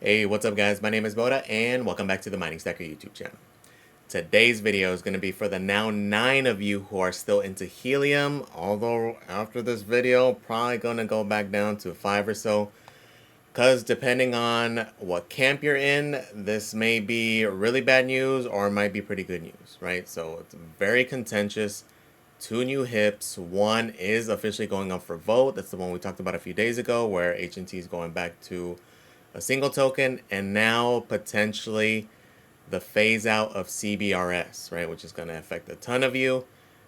Hey, what's up guys? My name is Boda and welcome back to the Mining Stacker YouTube channel. Today's video is going to be for the now 9 of you who are still into helium, although after this video, probably going to go back down to 5 or so, because depending on what camp you're in, this may be really bad news or it might be pretty good news, right? So it's very contentious. 2 new hips. One is officially going up for vote. That's the one we talked about a few days ago where HNT is going back to a single token, and now potentially the phase out of CBRS, right, which is going to affect a ton of you.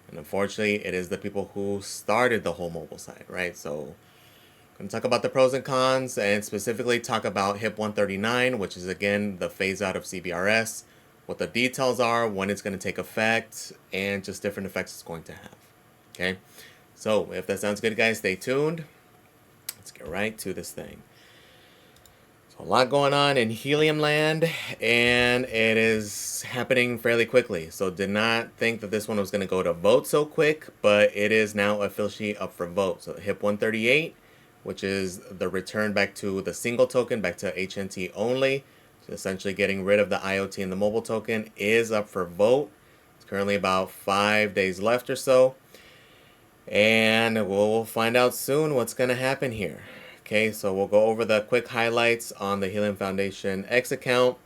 And unfortunately, it is the people who started the whole mobile side, right? So I'm going to talk about the pros and cons and specifically talk about HIP 139, which is again the phase out of CBRS, what the details are, when it's going to take effect, and just different effects it's going to have. Okay, so if that sounds good, guys, stay tuned. Let's get right to this thing. A lot going on in helium land, and it is happening fairly quickly. So did not think that this one was going to go to vote so quick, but it is now officially up for vote. So HIP 138, which is the return back to the single token, back to HNT only, so essentially getting rid of the IoT and the mobile token, is up for vote. It's currently about 5 days left or so, and we'll find out soon what's going to happen here. Okay, so we'll go over the quick highlights on the Helium Foundation X account,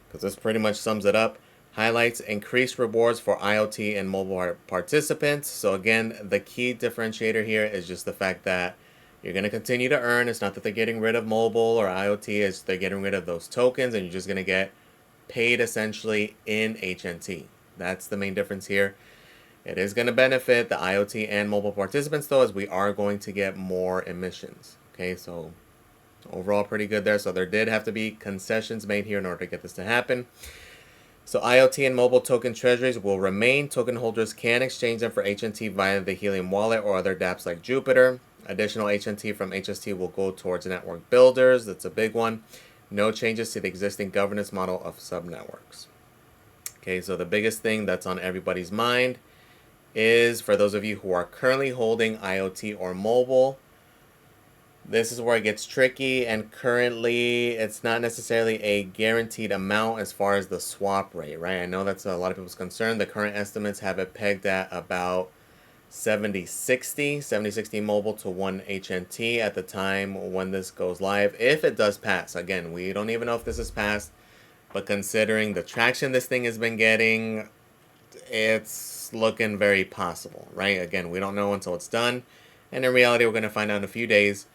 because this pretty much sums it up. Highlights: increased rewards for IoT and mobile participants. So again, the key differentiator here is just the fact that you're going to continue to earn. It's not that they're getting rid of mobile or IoT, it's they're getting rid of those tokens, and you're just going to get paid essentially in HNT. That's the main difference here. It is going to benefit the IoT and mobile participants though, as we are going to get more emissions. Okay, so overall pretty good there. So there did have to be concessions made here in order to get this to happen. So IoT and mobile token treasuries will remain. Token holders can exchange them for HNT via the Helium wallet or other dApps like Jupiter. Additional HNT from HST will go towards network builders. That's a big one. No changes to the existing governance model of subnetworks. Okay, so the biggest thing that's on everybody's mind is for those of you who are currently holding IoT or mobile, this is where it gets tricky, and currently it's not necessarily a guaranteed amount as far as the swap rate, right? I know that's a lot of people's concern. The current estimates have it pegged at about 70-60 mobile to 1 HNT at the time when this goes live, if it does pass. Again, we don't even know if this is passed, but considering the traction this thing has been getting, it's looking very possible, right? Again, we don't know until it's done, and in reality, we're going to find out in a few days.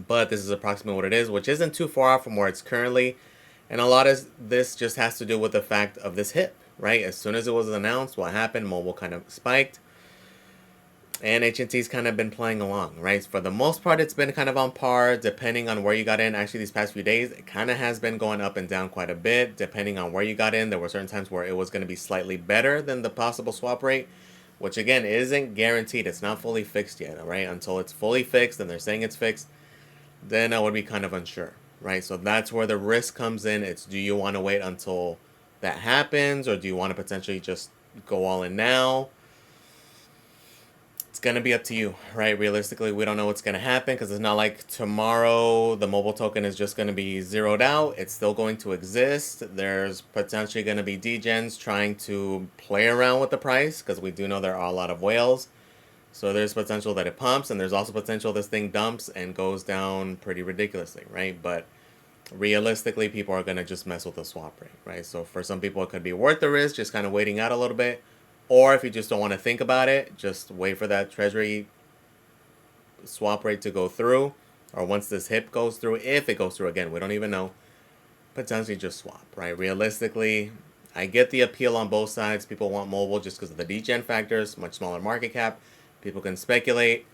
But this is approximately what it is, which isn't too far off from where it's currently. And a lot of this just has to do with the fact of this hip, right? As soon as it was announced, what happened, mobile kind of spiked. And HNT's kind of been playing along, right? For the most part, it's been kind of on par, depending on where you got in. Actually, these past few days, it kind of has been going up and down quite a bit, depending on where you got in. There were certain times where it was going to be slightly better than the possible swap rate, which again, isn't guaranteed. It's not fully fixed yet, all right? Until it's fully fixed, and they're saying it's fixed, then I would be kind of unsure, right? So that's where the risk comes in. It's, do you want to wait until that happens, or do you want to potentially just go all in now? It's going to be up to you, right? Realistically, we don't know what's going to happen, because it's not like tomorrow the mobile token is just going to be zeroed out. It's still going to exist. There's potentially going to be degens trying to play around with the price, because we do know there are a lot of whales. So there's potential that it pumps, and there's also potential this thing dumps and goes down pretty ridiculously, right? But realistically, people are going to just mess with the swap rate, right? So for some people, it could be worth the risk, just kind of waiting out a little bit. Or if you just don't want to think about it, just wait for that treasury swap rate to go through. Or once this hip goes through, if it goes through, again, we don't even know, potentially just swap, right? Realistically, I get the appeal on both sides. People want mobile just because of the degen factors, much smaller market cap. People can speculate,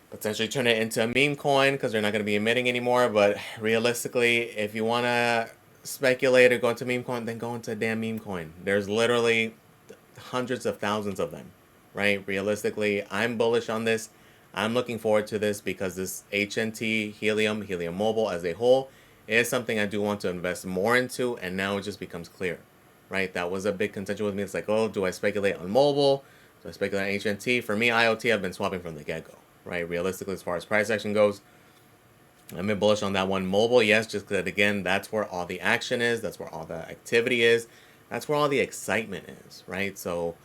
potentially turn it into a meme coin because they're not going to be emitting anymore. But realistically, if you want to speculate or go into meme coin, then go into a damn meme coin. There's literally hundreds of thousands of them, right? Realistically, I'm bullish on this. I'm looking forward to this because this HNT, Helium Mobile as a whole is something I do want to invest more into, and now it just becomes clear, right? That was a big contention with me. It's like, oh, do I speculate on mobile? So I speculate on HNT. For me, IoT, I've been swapping from the get-go, right? Realistically, as far as price action goes, I'm been bullish on that one. Mobile, yes, just because, again, that's where all the action is. That's where all the activity is. That's where all the excitement is, right? So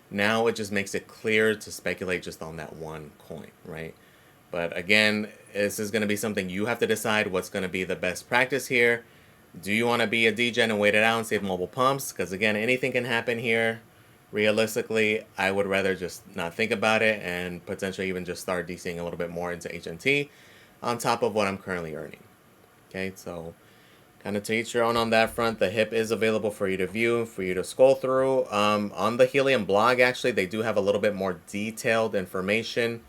now it just makes it clear to speculate just on that one coin, right? But again, this is going to be something you have to decide what's going to be the best practice here. Do you want to be a degen and wait it out and save mobile pumps? Because again, anything can happen here. Realistically, I would rather just not think about it and potentially even just start DCing a little bit more into HNT on top of what I'm currently earning. Okay, so kind of to each your own on that front. The HIP is available for you to view, for you to scroll through. On the Helium blog, actually, they do have a little bit more detailed information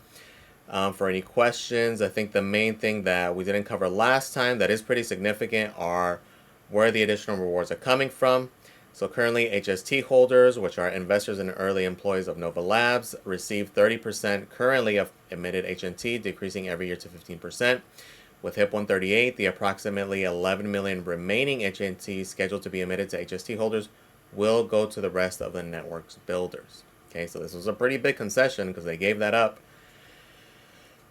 for any questions. I think the main thing that we didn't cover last time that is pretty significant are where the additional rewards are coming from. So currently, HST holders, which are investors and early employees of Nova Labs, receive 30% currently of emitted HNT, decreasing every year to 15%. With HIP 138, the approximately 11 million remaining HNT scheduled to be emitted to HST holders will go to the rest of the network's builders. Okay, so this was a pretty big concession because they gave that up.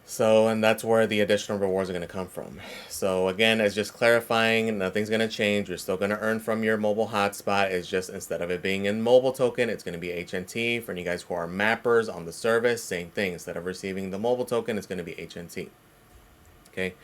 So, and that's where the additional rewards are going to come from. So again, it's just clarifying, nothing's going to change. You're still going to earn from your mobile hotspot. It's just instead of it being in mobile token, it's going to be HNT. For you guys who are mappers on the service, same thing. Instead of receiving the mobile token, it's going to be HNT. Okay.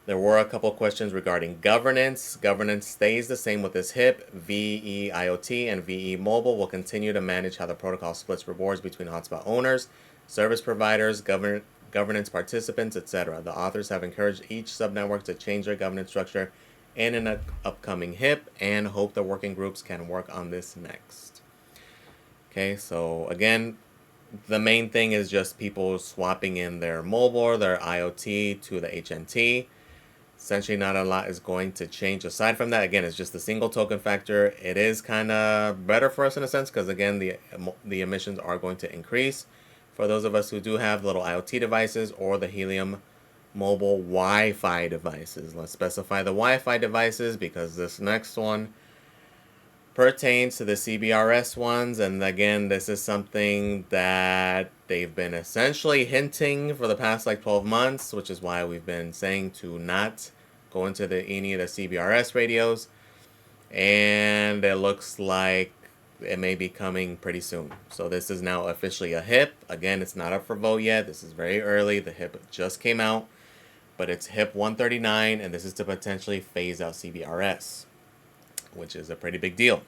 There were a couple questions regarding governance. Governance stays the same with this HIP. VE IoT and VE Mobile will continue to manage how the protocol splits rewards between hotspot owners, service providers, governance participants, etc. The authors have encouraged each subnetwork to change their governance structure in an upcoming HIP and hope the working groups can work on this next. Okay, so again, the main thing is just people swapping in their mobile or their IoT to the HNT. Essentially, not a lot is going to change. Aside from that, again, it's just the single token factor. It is kind of better for us in a sense because, again, the emissions are going to increase. For those of us who do have little IoT devices or the Helium Mobile Wi-Fi devices. Let's specify the Wi-Fi devices because this next one pertains to the CBRS ones. And again, this is something that they've been essentially hinting for the past like 12 months, which is why we've been saying to not go into any of the CBRS radios. And it looks like it may be coming pretty soon. So this is now officially a HIP. Again, it's not up for vote yet. This is very early. The HIP just came out, but it's HIP 139, and this is to potentially phase out CBRS, which is a pretty big deal.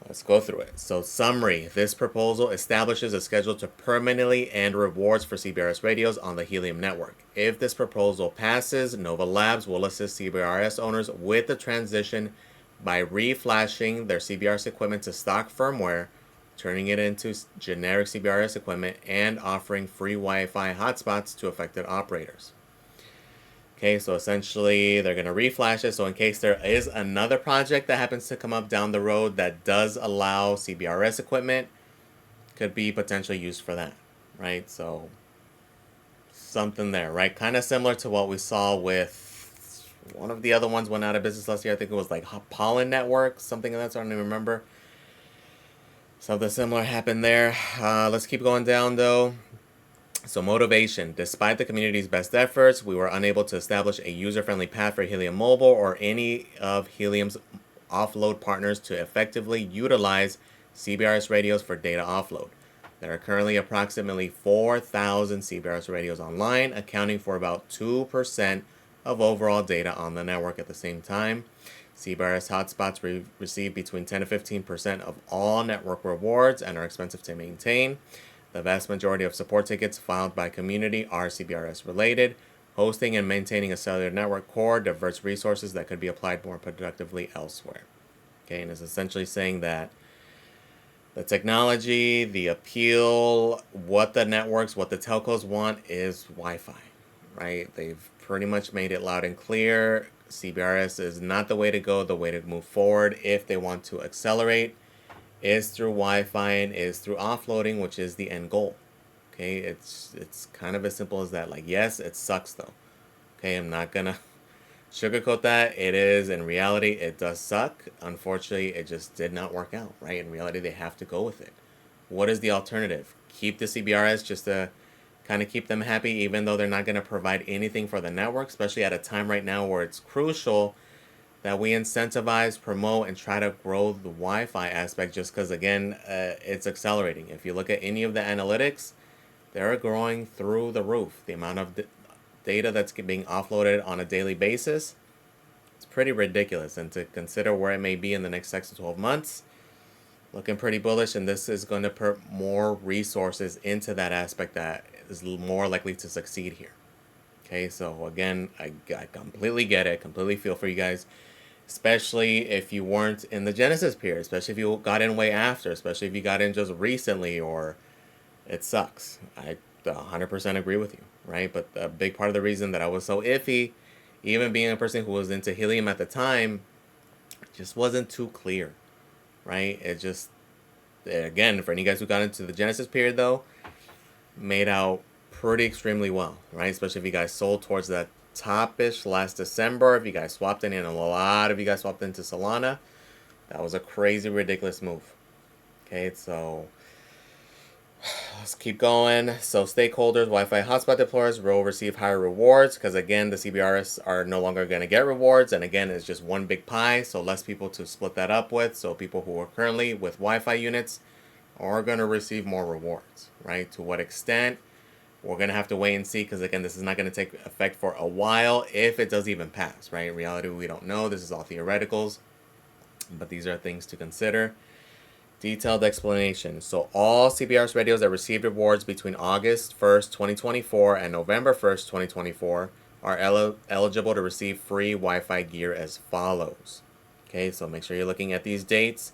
Let's go through it. So summary, this proposal establishes a schedule to permanently end rewards for CBRS radios on the Helium network. If this proposal passes, Nova Labs will assist CBRS owners with the transition by reflashing their CBRS equipment to stock firmware, turning it into generic CBRS equipment, and offering free Wi-Fi hotspots to affected operators. Okay, so essentially they're going to reflash it. So in case there is another project that happens to come up down the road that does allow CBRS equipment, could be potentially used for that, right? So something there, right? Kind of similar to what we saw with one of the other ones went out of business last year. I think it was like Pollen Network, something of that sort. I don't even remember. Something similar happened there. Let's keep going down though. So motivation. Despite the community's best efforts, we were unable to establish a user-friendly path for Helium Mobile or any of Helium's offload partners to effectively utilize CBRS radios for data offload. There are currently approximately 4,000 CBRS radios online, accounting for about 2% of overall data on the network at the same time. CBRS hotspots receive between 10 to 15% of all network rewards and are expensive to maintain. The vast majority of support tickets filed by community are CBRS related. Hosting and maintaining a cellular network core diverts resources that could be applied more productively elsewhere. Okay, and it's essentially saying that the technology, the appeal, what the networks, what the telcos want is Wi-Fi, right? They've pretty much made it loud and clear. CBRS is not the way to go, the way to move forward if they want to accelerate is through Wi-Fi and is through offloading, which is the end goal. Okay, it's kind of as simple as that. Like, yes, it sucks though. Okay, I'm not gonna sugarcoat that. It is, in reality, it does suck. Unfortunately, it just did not work out, right? In reality, they have to go with it. What is the alternative? Keep the CBRS just to kind of keep them happy, even though they're not going to provide anything for the network, especially at a time right now where it's crucial that we incentivize, promote, and try to grow the Wi-Fi aspect, just because, again, it's accelerating. If you look at any of the analytics, they're growing through the roof. The amount of data that's being offloaded on a daily basis, it's pretty ridiculous. And to consider where it may be in the next 6 to 12 months, looking pretty bullish, and this is going to put more resources into that aspect that is more likely to succeed here. Okay, so again, I completely get it, completely feel for you guys, especially if you weren't in the Genesis period, especially if you got in way after, especially if you got in just recently, or it sucks. I 100% agree with you, right? But a big part of the reason that I was so iffy, even being a person who was into helium at the time, just wasn't too clear, right? It just, again, for any guys who got into the Genesis period though, made out pretty extremely well, right? Especially if you guys sold towards that top-ish last December. If you guys swapped in, and a lot of you guys swapped into Solana, that was a crazy, ridiculous move. Okay, so let's keep going. So stakeholders, Wi-Fi hotspot deployers will receive higher rewards because, again, the CBRS are no longer going to get rewards. And again, it's just one big pie, so less people to split that up with. So people who are currently with Wi-Fi units are going to receive more rewards, right? To what extent? We're going to have to wait and see because, again, this is not going to take effect for a while if it does even pass, right? In reality, we don't know. This is all theoreticals, but these are things to consider. Detailed explanation. So all CBRS radios that received rewards between August 1st, 2024 and November 1st, 2024 are eligible to receive free Wi-Fi gear as follows. Okay, so make sure you're looking at these dates.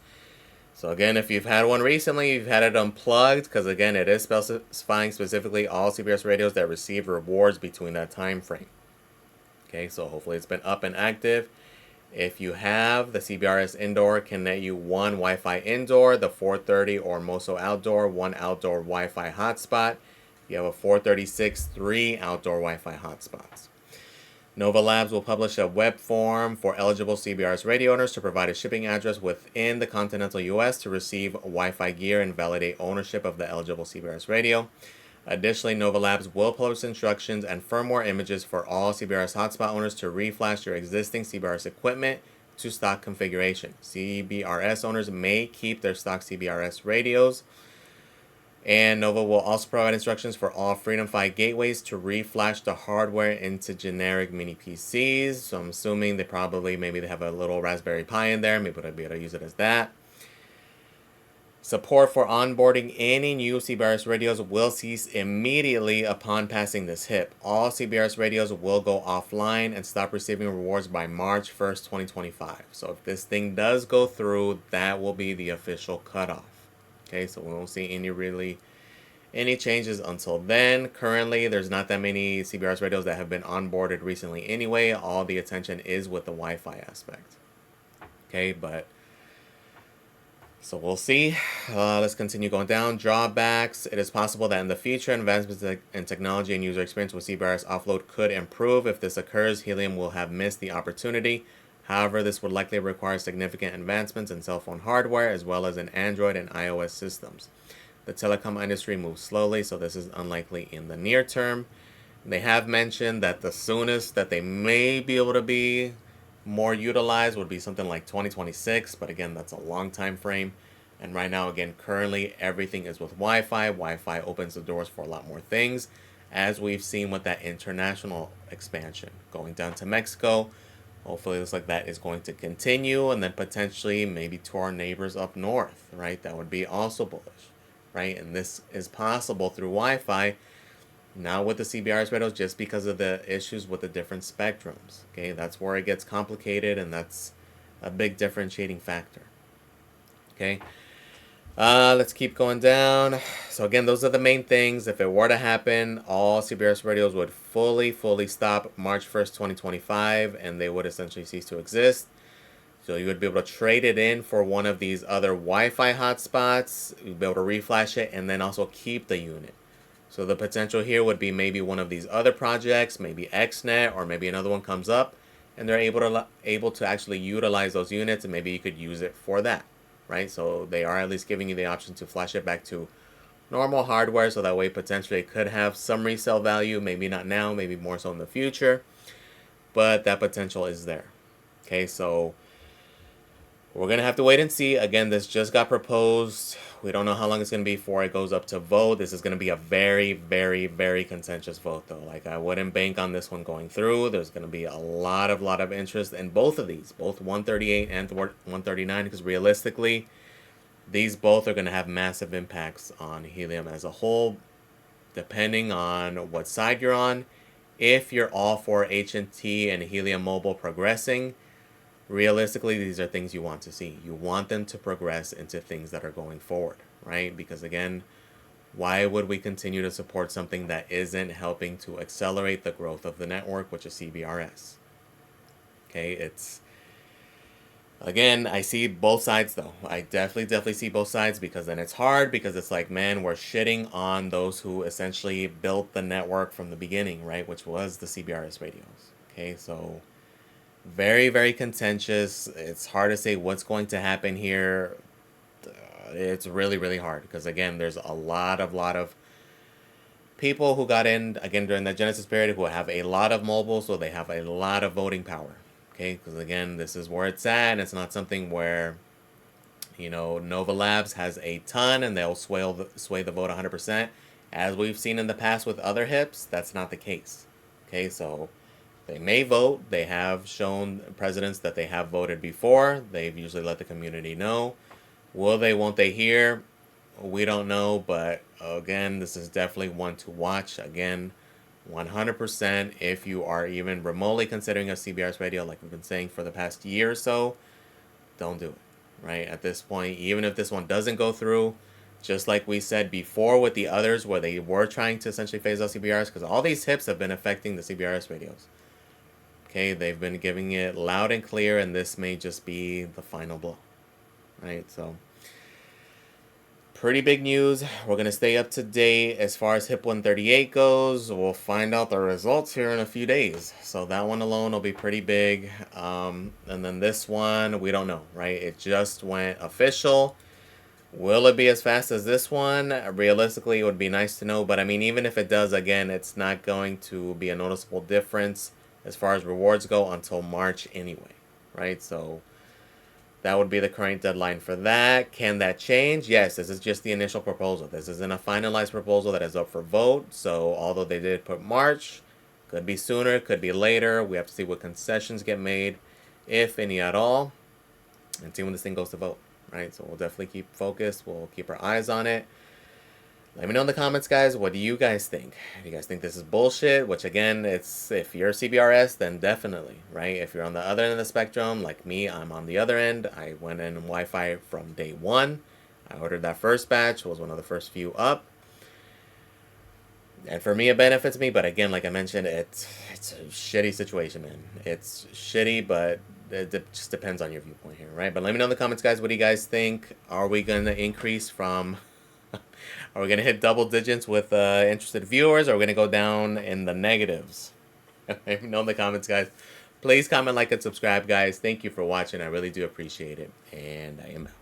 So again, if you've had one recently, you've had it unplugged, because again, it is specifying specifically all CBRS radios that receive rewards between that time frame. Okay, so hopefully it's been up and active. If you have, the CBRS Indoor can net you one Wi-Fi Indoor, the 430 or MOSO Outdoor, one outdoor Wi-Fi hotspot. You have a 436, 3 outdoor Wi-Fi hotspots. Nova Labs will publish a web form for eligible CBRS radio owners to provide a shipping address within the continental U.S. to receive Wi-Fi gear and validate ownership of the eligible CBRS radio. Additionally, Nova Labs will publish instructions and firmware images for all CBRS hotspot owners to reflash your existing CBRS equipment to stock configuration. CBRS owners may keep their stock CBRS radios. And Nova will also provide instructions for all Freedom Fi gateways to reflash the hardware into generic mini PCs. So I'm assuming they maybe they have a little Raspberry Pi in there. Maybe they'll be able to use it as that. Support for onboarding any new CBRS radios will cease immediately upon passing this HIP. All CBRS radios will go offline and stop receiving rewards by March 1st, 2025. So if this thing does go through, that will be the official cutoff. Okay, so we won't see any changes until then. Currently, there's not that many CBRS radios that have been onboarded recently anyway. All the attention is with the Wi-Fi aspect. Okay, but so we'll see. Let's continue going down. Drawbacks. It is possible that in the future, advancements in technology and user experience with CBRS offload could improve. If this occurs, Helium will have missed the opportunity. However, this would likely require significant advancements in cell phone hardware as well as in Android and iOS systems. The telecom industry moves slowly, so this is unlikely in the near term. They have mentioned that the soonest that they may be able to be more utilized would be something like 2026, but again, that's a long time frame. And right now, again, currently everything is with Wi-Fi. Wi-Fi opens the doors for a lot more things, as we've seen with that international expansion going down to Mexico. Hopefully it looks like that is going to continue, and then potentially maybe to our neighbors up north, right? That would be also bullish, right? And this is possible through Wi-Fi, not with the CBRS radios, just because of the issues with the different spectrums. Okay, that's where it gets complicated, and that's a big differentiating factor. Okay, let's keep going down. So again, those are the main things. If it were to happen, all CBRS radios would fully stop March 1st, 2025, and they would essentially cease to exist. So you would be able to trade it in for one of these other Wi-Fi hotspots. You'd be able to reflash it and then also keep the unit. So the potential here would be maybe one of these other projects, maybe XNet, or maybe another one comes up, and they're able to actually utilize those units, and maybe you could use it for that, right? So they are at least giving you the option to flash it back to normal hardware, so that way potentially it could have some resale value, maybe not now, maybe more so in the future, but that potential is there. Okay, so we're going to have to wait and see. Again, this just got proposed. We don't know how long it's going to be before it goes up to vote. This is going to be a very, very, very contentious vote, though. Like, I wouldn't bank on this one going through. There's going to be a lot of interest in both of these, both 138 and 139, because realistically, these both are going to have massive impacts on helium as a whole, depending on what side you're on. If you're all for H&T and Helium Mobile progressing, realistically, these are things you want to see. You want them to progress into things that are going forward, right? Because again, why would we continue to support something that isn't helping to accelerate the growth of the network, which is CBRS? Okay, it's, again, I see both sides though. I definitely see both sides, because then it's hard, because it's like, man, we're shitting on those who essentially built the network from the beginning, right? Which was the CBRS radios. Okay, so very, very contentious. It's hard to say what's going to happen here. It's really, really hard, because again, there's a lot of people who got in again during the Genesis period who have a lot of mobile, so they have a lot of voting power. Okay, because again, this is where it's at, and it's not something where, you know, Nova Labs has a ton and they'll sway the vote 100%. As we've seen in the past with other hips, that's not the case. Okay, so they may vote. They have shown presidents that they have voted before. They've usually let the community know. Will they, won't they hear? We don't know, but again, this is definitely one to watch. Again, 100%, if you are even remotely considering a CBRS radio, like we've been saying for the past year or so, don't do it, right? At this point, even if this one doesn't go through, just like we said before with the others where they were trying to essentially phase out CBRS, because all these hips have been affecting the CBRS radios. Okay, they've been giving it loud and clear, and this may just be the final blow, right? So pretty big news. We're going to stay up to date as far as HIP 138 goes. We'll find out the results here in a few days. So that one alone will be pretty big. And then this one, we don't know, right? It just went official. Will it be as fast as this one? Realistically, it would be nice to know. But I mean, even if it does, again, it's not going to be a noticeable difference as far as rewards go until March anyway, right? So that would be the current deadline for that. Can that change? Yes, this is just the initial proposal. This isn't a finalized proposal that is up for vote. So although they did put March, could be sooner, could be later. We have to see what concessions get made, if any at all, and see when this thing goes to vote, right? So we'll definitely keep focused. We'll keep our eyes on it. Let me know in the comments, guys. What do you guys think? Do you guys think this is bullshit? Which, again, it's, if you're CBRS, then definitely, right? If you're on the other end of the spectrum, like me, I'm on the other end. I went in Wi-Fi from day one. I ordered that first batch. Was one of the first few up. And for me, it benefits me. But again, like I mentioned, it's a shitty situation, man. It's shitty, but it just depends on your viewpoint here, right? But let me know in the comments, guys. What do you guys think? Are we going to increase from... Are we going to hit double digits with interested viewers, or are we going to go down in the negatives? Let me know in the comments, guys. Please comment, like, and subscribe, guys. Thank you for watching. I really do appreciate it. And I am out.